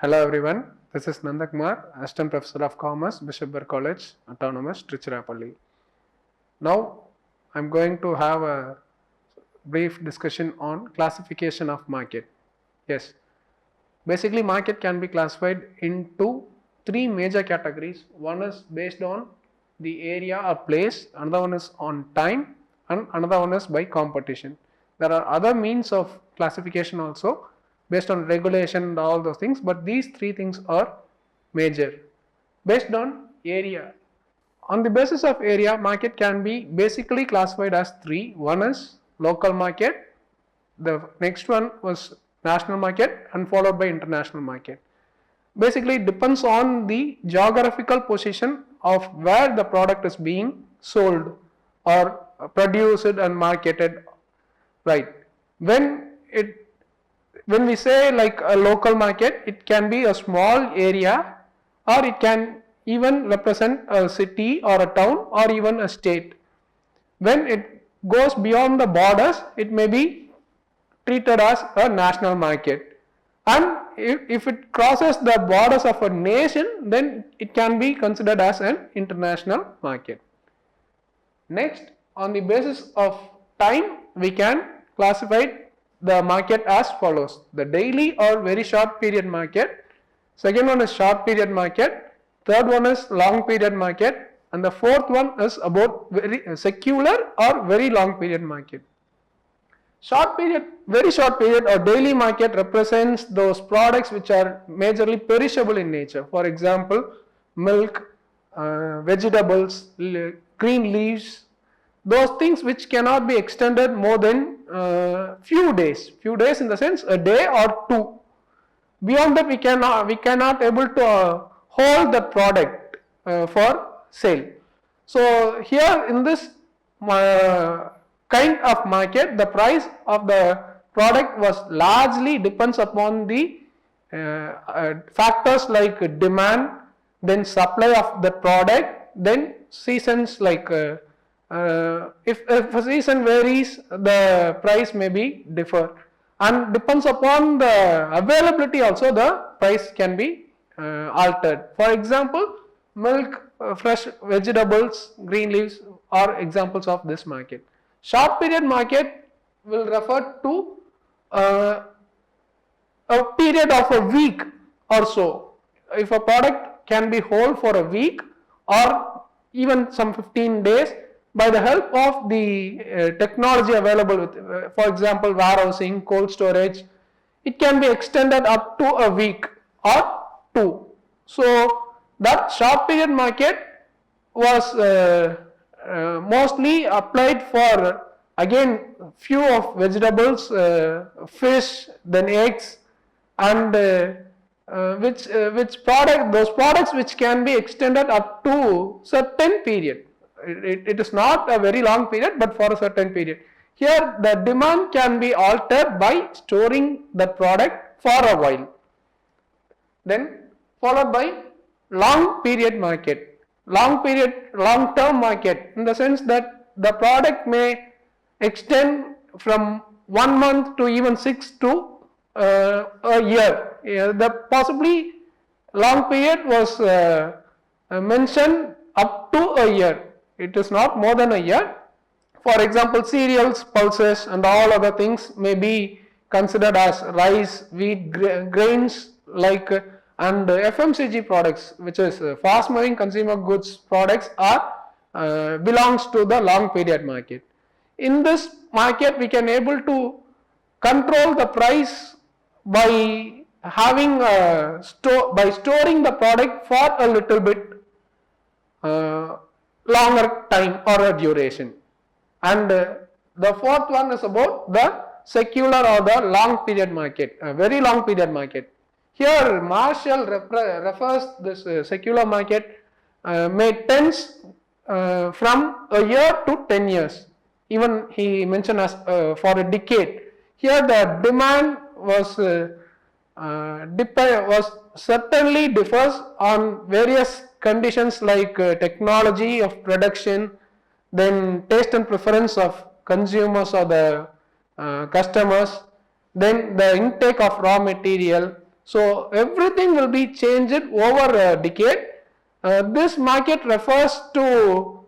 Hello everyone, this is Nandakumar, Assistant Professor of Commerce, Bishop College, Autonomous, Tiruchirappalli. Now I am going to have a brief discussion on classification of market. Yes, basically market can be classified into three major categories. One is based on the area or place, another one is on time, and another one is by competition. There are other means of classification also based on regulation and all those things, but these three things are major. Based on area, on the basis of area, market can be basically classified as three. One is local market, the next one was national market, and followed by international market. Basically it depends on the geographical position of where the product is being sold or produced and marketed. Right, when we say like a local market, it can be a small area, or it can even represent a city or a town or even a state. When it goes beyond the borders, it may be treated as a national market, and if it crosses the borders of a nation, then it can be considered as an international market. Next, on the basis of time, we can classify the market as follows: the daily or very short period market, second one is short period market, third one is long period market, and the fourth one is about very secular or very long period market. Short period, very short period or daily market represents those products which are majorly perishable in nature. For example, milk, vegetables, green leaves, those things which cannot be extended more than few days in the sense a day or two. Beyond that, we cannot able to hold the product for sale. So here in this kind of market, the price of the product was largely depends upon the factors like demand, then supply of the product, then seasons like if a season varies, the price may be differ, and depends upon the availability also, the price can be altered. For example, milk, fresh vegetables, green leaves are examples of this market. Short period market will refer to a period of a week or so. If a product can be whole for a week or even some 15 days, by the help of the technology available with, for example, warehousing, cold storage, it can be extended up to a week or two. So that short period market was mostly applied for, again, few of vegetables, fish, then eggs, and which product, those products which can be extended up to certain period. It is not a very long period, but for a certain period. Here the demand can be altered by storing the product for a while. Then followed by long period market. Long term market, in the sense that the product may extend from 1 month to even 6 to a year. The possibly long period was mentioned up to a year. It is not more than a year. For example, cereals, pulses, and all other things may be considered as rice, wheat, grains like, and FMCG products, which is fast moving consumer goods products, are belongs to the long period market. In this market, we can able to control the price by having by storing the product for a little bit longer time or a duration. And the fourth one is about the secular or the long period market, very long period market. Here Marshall refers this secular market may tends from a year to 10 years. Even he mentioned as for a decade. Here the demand was certainly differs on various conditions like technology of production, then taste and preference of consumers or the customers, then the intake of raw material. So everything will be changed over a decade. This market refers to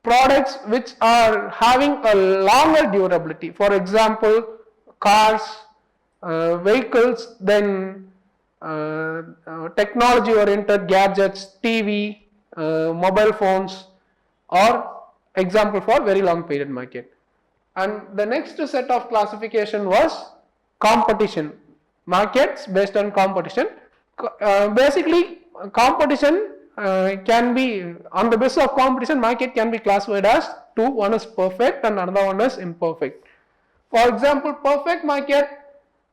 products which are having a longer durability. For example, cars, vehicles, then technology oriented gadgets, TV, mobile phones, or example for very long period market. And the next set of classification was competition markets based on competition. Basically, competition can be on the basis of competition. Market can be classified as two. One is perfect and another one is imperfect. For example, perfect market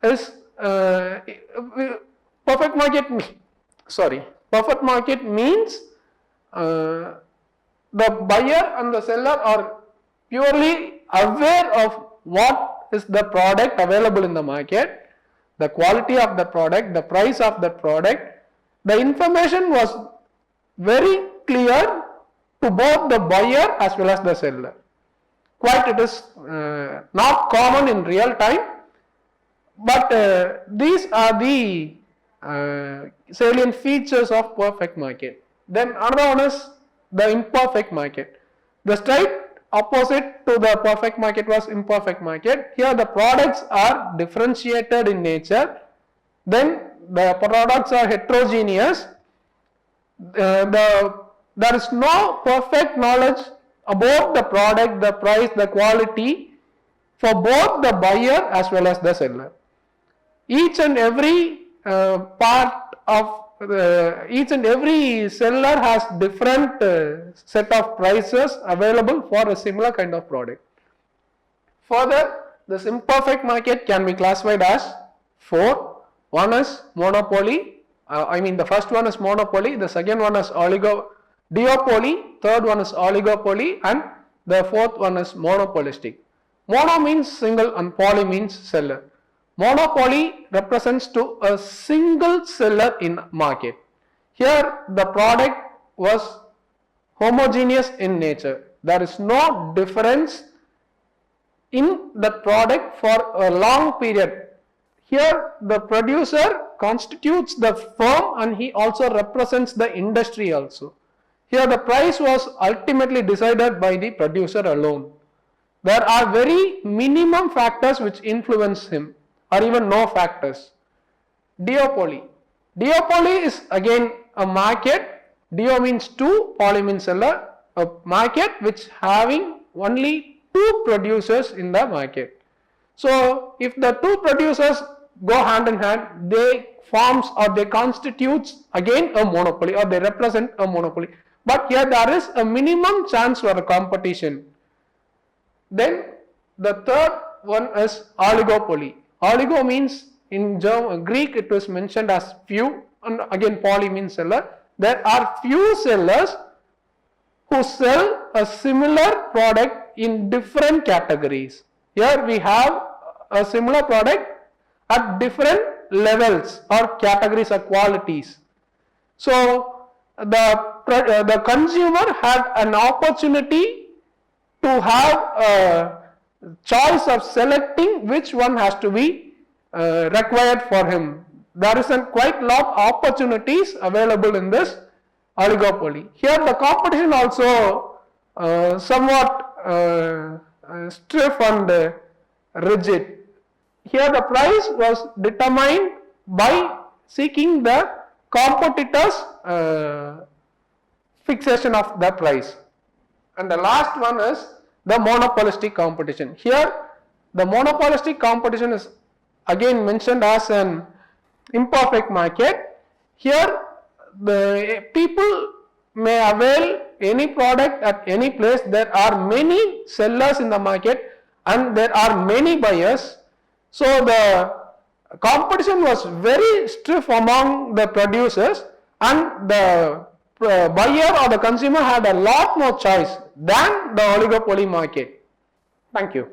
is perfect market. Perfect market means the buyer and the seller are purely aware of what is the product available in the market, the quality of the product, the price of the product. The information was very clear to both the buyer as well as the seller. Quite it is not common in real time, but these are the salient features of perfect market. Then another one is the imperfect market. The straight opposite to the perfect market was imperfect market. Here the products are differentiated in nature, then the products are heterogeneous. There is no perfect knowledge about the product, the price, the quality for both the buyer as well as the seller. Each and every each and every seller has different set of prices available for a similar kind of product. Further, this imperfect market can be classified as four. One is monopoly. The first one is monopoly. The second one is duopoly. Third one is oligopoly, and the fourth one is monopolistic. Mono means single and poly means seller. Monopoly represents to a single seller in market. Here the product was homogeneous in nature. There is no difference in the product for a long period. Here the producer constitutes the firm and he also represents the industry also. Here the price was ultimately decided by the producer alone. There are very minimum factors which influence him, or even no factors. Duopoly. Duopoly is again a market. Duo means two, poly means seller. A market which having only two producers in the market. So if the two producers go hand in hand, they forms or they constitutes again a monopoly, or they represent a monopoly. But here there is a minimum chance for a competition. Then the third one is oligopoly. Oligo means in Greek it was mentioned as few, and again poly means seller. There are few sellers who sell a similar product in different categories. Here we have a similar product at different levels or categories or qualities. So the consumer had an opportunity to have a choice of selecting which one has to be required for him. There is quite a lot of opportunities available in this oligopoly. Here the competition also somewhat stiff and rigid. Here the price was determined by seeking the competitors' fixation of the price. And the last one is the monopolistic competition. Here the monopolistic competition is again mentioned as an imperfect market. Here the people may avail any product at any place. There are many sellers in the market and there are many buyers. So the competition was very stiff among the producers, and the buyer or the consumer had a lot more choice than the oligopoly market. Thank you.